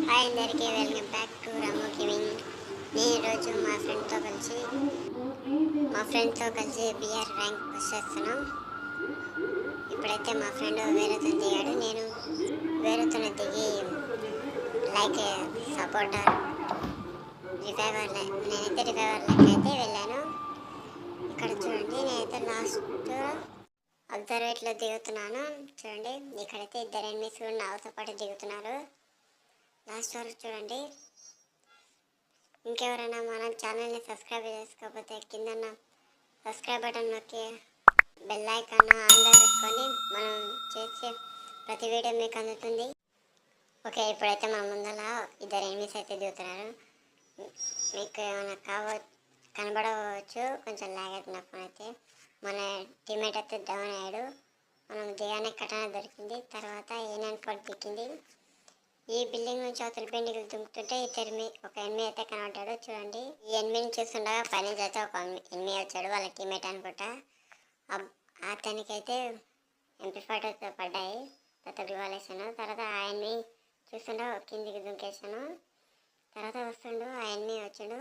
Hi అందరికీ welcome back to Ramu gaming. నేను ఈరోజు మా ఫ్రెండ్తో కలిసి బిఆర్ ర్యాంక్ పుష్ చేస్తున్నాం. ఇప్పుడైతే మా ఫ్రెండ్ వేరేతో దిగాడు. నేను వేరేతో దిగి లైక్ సపోర్టర్ రివైవర్ నేనైతే రివైవర్ లెక్క అయితే వెళ్ళాను. ఇక్కడ చూడండి, నేనైతే లాస్ట్ అబ్జర్వేట్లో దిగుతున్నాను. చూడండి, ఇక్కడైతే ఇద్దరు ఎనిమిస్ నాతో పాటు దిగుతున్నారు. లాస్ట్ వరకు చూడండి. ఇంకెవరైనా మన ఛానల్ని సబ్స్క్రైబ్ చేసుకోకపోతే కింద సబ్స్క్రైబ్ బటన్ నొక్కి బెల్ ఐకాన్ ఆన్లో పెట్టుకొని మనం చేసే ప్రతి వీడియో మీకు అందుతుంది. ఓకే, ఇప్పుడైతే మన ముందర ఇద్దరు ఎనిమిస్ అయితే దిగుతున్నారు. మీకు ఏమైనా కనబడవచ్చు, కొంచెం లాగ్ అవుతున్న ఫోన్ అయితే. మన టీమేట్ అయితే డౌన్ అయ్యాడు. మనం దిగానే కటానా దొరికింది. తర్వాత A94 దిక్కింది. ఈ బిల్డింగ్ నుంచి అవతల బిల్డింగ్లు దుంకుతుంటే ఒక ఎనిమిది అయితే కనబడ్డాడు. చూడండి, ఈ ఎనిమిదిని చూస్తుండగా పైనుంచి అయితే ఒక ఎనిమిది వచ్చాడు, వాళ్ళ టీమేట్ అనుకుంటా. అతనికైతే MP40 పడ్డాయి. తర్వాత రివాల్యూషన్. తర్వాత ఆ ఎనిమిది చూస్తుండగా కిందికి దుంకేసాను. తర్వాత వస్తుండు ఆ ఎనిమిది వచ్చాడు.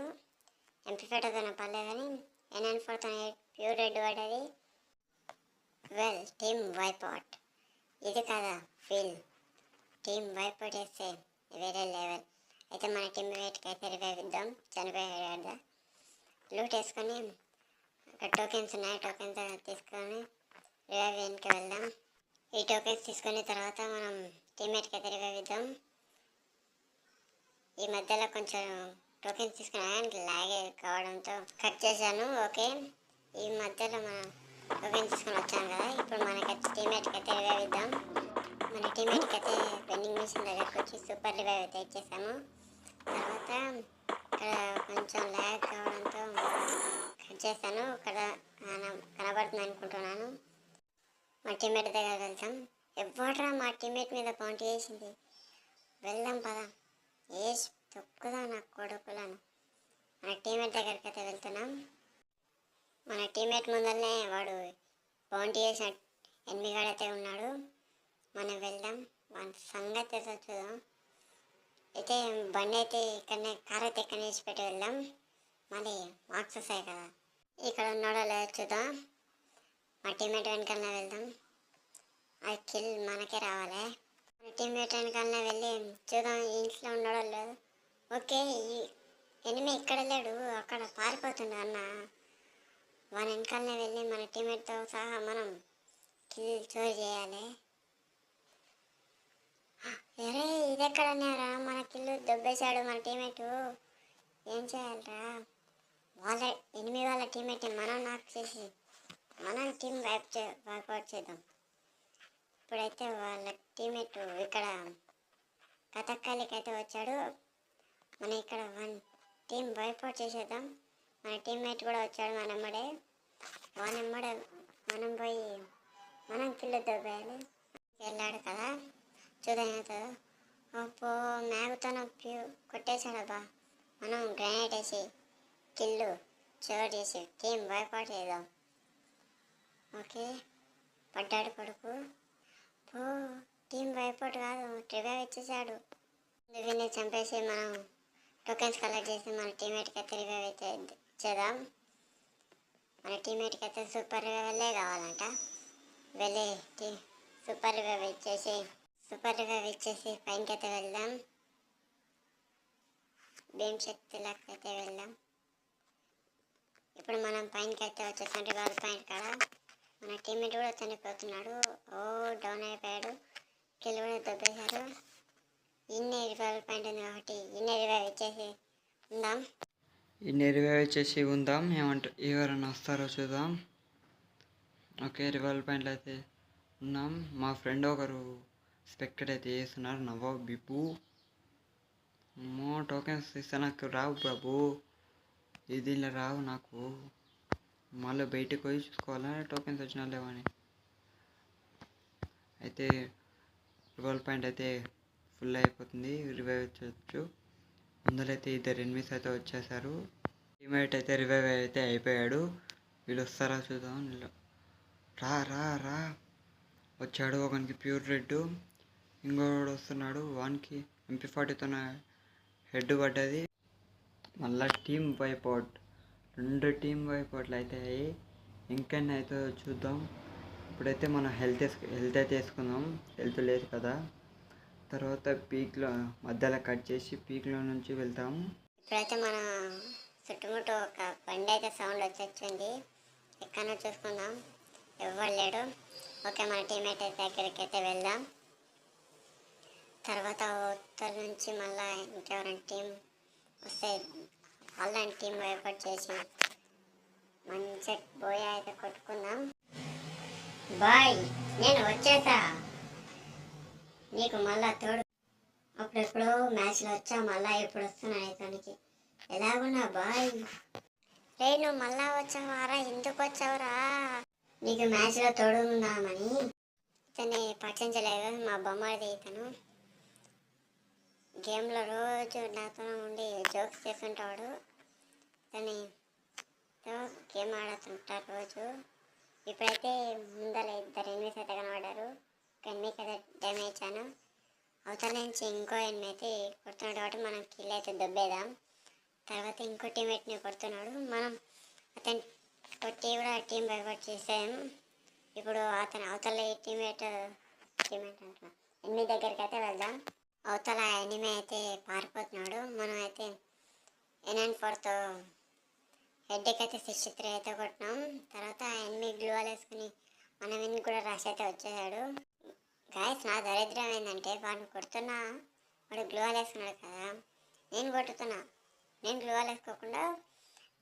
MP40 పడలేదు కానీ A94 ప్యూర్ రెడ్ పడ్డది. Team wipe out. ఇది కదా ఫీల్. టీమ్ వైపౌట్ చేస్తే వేరే లెవెల్. అయితే మన టీమ్ వెయిట్కి అయితే రివైవ్ ఇద్దాం. చనిపోయాడు. లూట్ వేసుకొని అక్కడ టోకెన్స్ ఉన్నాయి, టోకెన్స్ తీసుకొని రివైవ్ వెనక్కి వెళ్దాం. ఈ టోకెన్స్ తీసుకున్న తర్వాత మనం టీమ్మేట్కి అయితే రివైవ్ ఇద్దాం. ఈ మధ్యలో కొంచెం టోకెన్స్ తీసుకున్నా లాగే కావడంతో కట్ చేశాను. ఓకే, ఈ మధ్యలో మనం టోకెన్స్ తీసుకొని వచ్చాను కదా. ఇప్పుడు మనకైతే టీమ్మేట్కి అయితే రివైవ్ ఇద్దాం. మన టీమ్మేట్కి అయితే వెండింగ్ మిషన్ దగ్గరకు వచ్చి సూపర్ రివైవ్ అయితే ఇచ్చేసాము. తర్వాత ఇక్కడ కొంచెం ల్యాగ్ కావడంతో కట్ చేశాను. ఇక్కడ కనబడుతుంది అనుకుంటున్నాను. మా టీమ్మేట్ దగ్గర వెళ్తాం. ఎవడ్రా మా టీమ్మేట్ మీద బౌంటీ వేసింది? వెళ్దాం పదా. వేసి తొక్కుదా నా కొడుకులను. మన టీమ్మేట్ దగ్గరికి అయితే వెళ్తున్నాం. మన టీమ్మేట్ ముందరనే వాడు బౌంటీ వేసిన ఎనిమిగాడైతే ఉన్నాడు. మనం వెళ్దాం, మన సంగతి అయితే చూద్దాం. అయితే బండి అయితే ఇక్కడనే, కార్ అయితే ఇక్కడనే వేసి పెట్టి వెళ్దాం. మళ్ళీ మార్క్స్ వస్తాయి కదా. ఇక్కడ ఉన్నాడో లేదో చూద్దాం. మా టీమ్మేట్ వెనకాలనే వెళ్దాం. అది కిల్ మనకే రావాలి. మన టీమ్మేట్ వెనకాలనే వెళ్ళి చూద్దాం ఈ ఇంట్లో ఉన్నాడో లేదు. ఓకే, ఈ ఎనిమి ఇక్కడ లేడు, అక్కడ పారిపోతుండే అన్న. మన వెనకాలనే వెళ్ళి మన టీమ్మేట్తో సహా మనం కిల్ చోరీ చేయాలి. అరే ఇది ఎక్కడన్నారా? మన కిల్లు దొబ్బేశాడు మన టీమ్మేటు. ఏం చేయాలరా? వాళ్ళ టీమ్మేట్ మనం నాక్ చేసి మనం టీం వైపౌట్ చేద్దాం. ఇప్పుడైతే వాళ్ళ టీమ్మేట్ ఇక్కడ కథక్కలికి అయితే వచ్చాడు. మనం ఇక్కడ టీం వైపౌట్ చేసేద్దాం. మన టీమ్మేట్ కూడా వచ్చాడు మనమ్మడే. మనం పోయి మనం కిల్లు దొబ్బేయాలి. వెళ్ళాడు కదా, చూద్దాం. అప్పో మ్యాగ్తో కొట్టేశాడబ్బా. మనం గ్రానైట్ వేసి కిల్లు చోటు చేసి టీం వైపౌట్ చేద్దాం. ఓకే, పడ్డాడు కొడుకు. టీం వైపౌట్ కాదు, రివైవ్ ఇచ్చేసాడు. వీళ్ళని చంపేసి మనం టోకెన్స్ కలెక్ట్ చేసి మన టీమ్మేట్కి అయితే రివైవ్ అయితే ఇచ్చేద్దాం. మన టీమ్మేట్కి అయితే సూపర్ రివైవల్లే కావాలంట. వెళ్ళి సూపర్ రివైవ్ ఇచ్చేసి పైనకి అయితే వెళ్దాం. భీమ్ శక్తిలోకి అయితే వెళ్దాం. ఇప్పుడు మనం పైనకి అయితే వచ్చేసాం. రివైవ్ పాయింట్ కాడ మన టీమ్మేట్ కూడా చనిపోతున్నాడు. డౌన్ అయిపోయాడు. కిల్ కూడా దొబ్బేశారు. ఇన్నే రివైవ్ పాయింట్ ఉంది కాబట్టి ఇన్నే రివైవ్ ఇచ్చేసి ఉందాం. ఎవరైనా వస్తారో చూద్దాం. ఓకే, రివైవ్ పాయింట్లో అయితే ఉన్నాం. మా ఫ్రెండ్ ఒకరు స్పెక్టెడ్ అయితే చేస్తున్నారు, నవాబ్ బిబ్బు. టోకెన్స్ ఇస్తే నాకు రావు బాబు, దీనిలో రావు నాకు. మళ్ళీ బయటకు పోయి చూసుకోవాలని టోకెన్స్ వచ్చినా లేవని. అయితే రివైవ్ పాయింట్ అయితే ఫుల్ అయిపోతుంది, రివైవ్ వచ్చచ్చు. ముందరైతే ఇద్దరు ఎనిమిస్ అయితే వచ్చేసారు. టీమ్మేట్ అయితే రివైవ్ అయితే అయిపోయాడు. వీళ్ళు వస్తారా చూద్దాం. రా వచ్చాడు. ఒకనికి ప్యూర్ రెడ్, ఇంకోడు వస్తున్నాడు. వానికి MP40తో హెడ్ పడ్డది. మళ్ళీ టీమ్ వైపౌట్, 2 టీమ్ వైపౌట్లు అవుతాయి. ఇంకెన్ని అవుతుందో చూద్దాం. ఇప్పుడైతే మనం హెల్త్ అయితే వేసుకుందాం, హెల్త్ లేదు కదా. తర్వాత పీక్లో మధ్యలో కట్ చేసి పీక్లో నుంచి వెళ్తాం. ఇప్పుడైతే మన చుట్టుముట్టు ఒక బండి అయితే సౌండ్ వచ్చేసింది. ఎక్కడో చూసుకుందాం, ఎవరు లేడు. ఓకే, మన టీమేట్ అయితే దగ్గరికి అయితే వెళ్దాం. తర్వాత ఉత్తర నుంచి మళ్ళీ ఇంకెవరైనా టీం వస్తే వాళ్ళని టీం వైపౌట్ చేసి మంచి బోయా అయితే కొట్టుకుందాం. బాయ్, నేను వచ్చేసా, నీకు మళ్ళా తోడు. అప్పుడెప్పుడు మ్యాచ్లో వచ్చా, మళ్ళా ఇప్పుడు వస్తున్నాను ఇతనికి. ఎలాగున్నా బాయ్? రే, నువ్వు మళ్ళా వచ్చావారా? ఎందుకు వచ్చావురా? నీకు మ్యాచ్లో తోడు ఉందామని. ఇతన్ని పట్టించలేదు, మా బొమ్మది. ఇతను గేమ్లో రోజు నాతో ఉండి జోక్స్ చేస్తుంటాడు. ఇతని గేమ్ ఆడుతుంటారు రోజు. ఇప్పుడైతే ముందర 2 ఎనిమిస్ అయితే కనబడ్డారు. ఒక ఎనిమికి అయితే డ్యామేజ్ ఇచ్చాను. అవతల నుంచి ఇంకో ఎనిమి అయితే కొడుతున్నాడు కాబట్టి మనం కిల్ అయితే దొబ్బేదాం. తర్వాత ఇంకో టీమేట్ని కొడుతున్నాడు. మనం అతని కొట్టి కూడా టీం బైవర్ట్ చేసాము. ఇప్పుడు అతను అవతల టీమేట్ అంటున్నా ఎనిమి దగ్గరికి అయితే వెళ్దాం. అవతల ఎనిమి అయితే పారిపోతున్నాడు. మనం అయితే N94తో హెడ్కి అయితే 63 అయితే కొట్టినాం. తర్వాత ఎనిమి గ్లూవాల్ వేసుకుని మన విన్ కూడా రష్ అయితే వచ్చేసాడు. గాయస్, నా దరిద్రం ఏంటంటే వాడిని కొడుతున్నా, వాడు గ్లూవాల్ వేసుకున్నాడు కదా, నేను కొట్టుతున్నా. నేను గ్లూవాల్ వేసుకోకుండా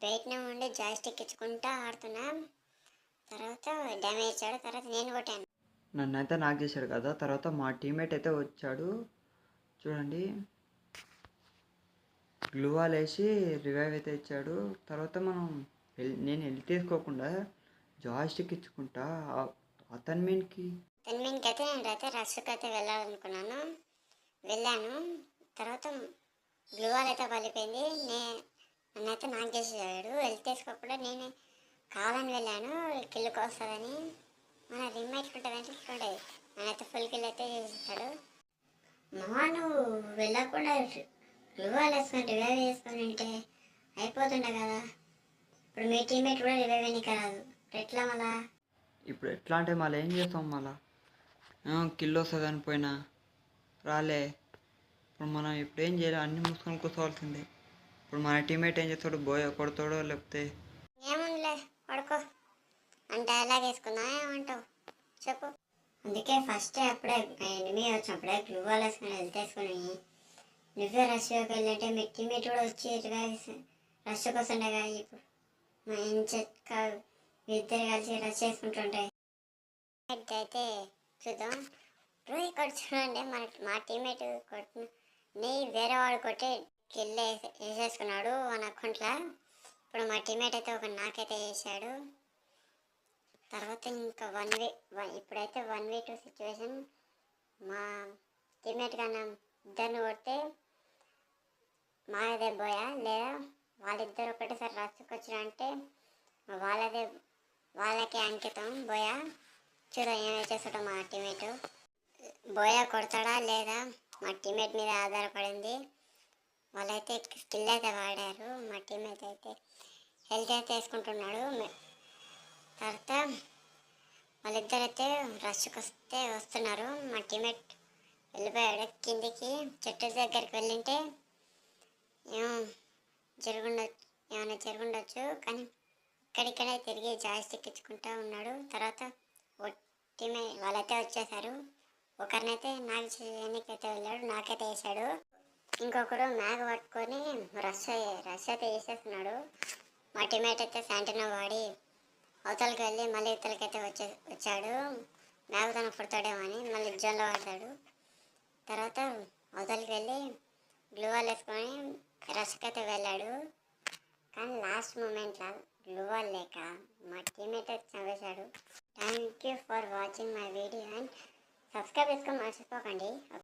బయటనే ఉండి జాయ్స్టిక్ ఇచ్చుకుంటా ఆడుతున్నా. తర్వాత డ్యామేజ్ ఇచ్చాడు. తర్వాత నేను కొట్టాను. నన్ను అయితే నాక్ చేశాడు కదా. తర్వాత మా టీమేట్ అయితే వచ్చాడు చూడండి, గ్లూవాల్ వేసి రివైవ్ అయితే ఇచ్చాడు. తర్వాత నేను హెల్త్ తీసుకోకుండా జాయ్స్టిక్ ఇచ్చుకుంటా అతని మీన్కి అయితే నేనైతే రష్కి అయితే వెళ్ళాలనుకున్నాను, వెళ్ళాను. తర్వాత గ్లూవాల్ అయితే పలిపోయింది. నన్నైతే నాక్ చేసేసాడు. హెల్త్ తీసుకోకుండా నేనే కావాలని వెళ్ళాను, కిల్లుకి వస్తుందని. మన రిమైట్ ఉంటుందంటే ఇట్లుంటుంది. నేనైతే ఫుల్ కిల్ అయితే చేసేసాడు. నువ్వు వెళ్ళకుండా రివైవ్ వేసుకొని రివైవ్ చేసుకొని ఉంటే అయిపోతుండే కదా. ఇప్పుడు మీ టీమేట్ కూడా రివైవ్ అని రాదు, ఎట్లా మళ్ళా? ఇప్పుడు ఎట్లా అంటే మళ్ళీ ఏం చేస్తాం? మళ్ళా కిల్ వస్తుంది అని పోయినా రాలే. ఇప్పుడు మనం ఇప్పుడు ఏం చేయాలి? అన్నీ మూసుకొని కూర్చోవాల్సిందే. ఇప్పుడు మన టీమేట్ ఏం చేస్తాడు? బోయ కొడతాడో లేకపోతే ఏముందిలే, పడుకో అంటే డైలాగ్ వేసుకుందా ఏమంటావు చెప్పు. అందుకే ఫస్ట్ అప్పుడే ఎనిమి వచ్చినప్పుడే గ్లూవాల్ వేసుకొని హెల్త్ వేసుకొని నువ్వే రష్యాకి వెళ్ళంటే మీ టీమేట్ కూడా వచ్చి రష్యాకి వస్తుండగా. ఇప్పుడు మా ఇంచక్క ఇద్దరు కలిసి రష్ చేసుకుంటుంటాయి. అయితే చూద్దాం. ఇప్పుడు ఇక్కడ చూడండి, మా టీమేట్ కొట్టిన వేరే వాడు కొట్టి కిల్ వేసేసుకున్నాడు మన అకౌంట్లో. ఇప్పుడు మా టీమేట్ అయితే ఒక నాకైతే వేసాడు. తర్వాత ఇంకా ఇప్పుడైతే 1v2 సిచ్యువేషన్. మా టీమేట్ కన్నా ఇద్దరిని కొడితే మాదే బోయా, లేదా వాళ్ళిద్దరు ఒకటేసారి రష్కి వచ్చినంటే వాళ్ళకే అంకితం బోయా. చూద్దాం ఏమైతే చేస్తాడో మా టీమేట్. బోయా కొడతాడా లేదా మా టీమేట్ మీద ఆధారపడింది. వాళ్ళైతే స్కిల్ అయితే వాడారు. మా టీమేట్ అయితే హెల్త్ అయితే వేసుకుంటున్నాడు. తర్వాత వాళ్ళిద్దరైతే రష్కి వస్తున్నారు. మా టీమేట్ వెళ్ళిపోయాడు కిందికి, చెట్టు దగ్గరికి వెళ్ళింటే ఏమైనా జరుగుండొచ్చు. కానీ ఇక్కడిక్కడే తిరిగి జాయ్స్టిక్ ఇచ్చుకుంటూ ఉన్నాడు. తర్వాత వాళ్ళైతే వచ్చేసారు. ఒకరినైతే నాకు చేయడానికైతే వెళ్ళాడు, నాకైతే వేసాడు. ఇంకొకడు మ్యాగ్ పట్టుకొని రష్ అయితే వేసేస్తున్నాడు. మా టీమేట్ అయితే శాంటినో వాడి అవతలకి వెళ్ళి మళ్ళీ ఇతలకైతే వచ్చాడు. మ్యాగ్ తన పుడతాడేమో అని మళ్ళీ జోన్లో పడతాడు. తర్వాత అవతలకి వెళ్ళి గ్లూవాల్ వేసుకొని రష్కి అయితే వెళ్ళాడు. కానీ లాస్ట్ మూమెంట్లో గ్లూవాల్ లేక మా టీమేట్ అయితే చంపేశాడు. Thank you for watching my video and subscribe చేసుకొని మర్చిపోకండి.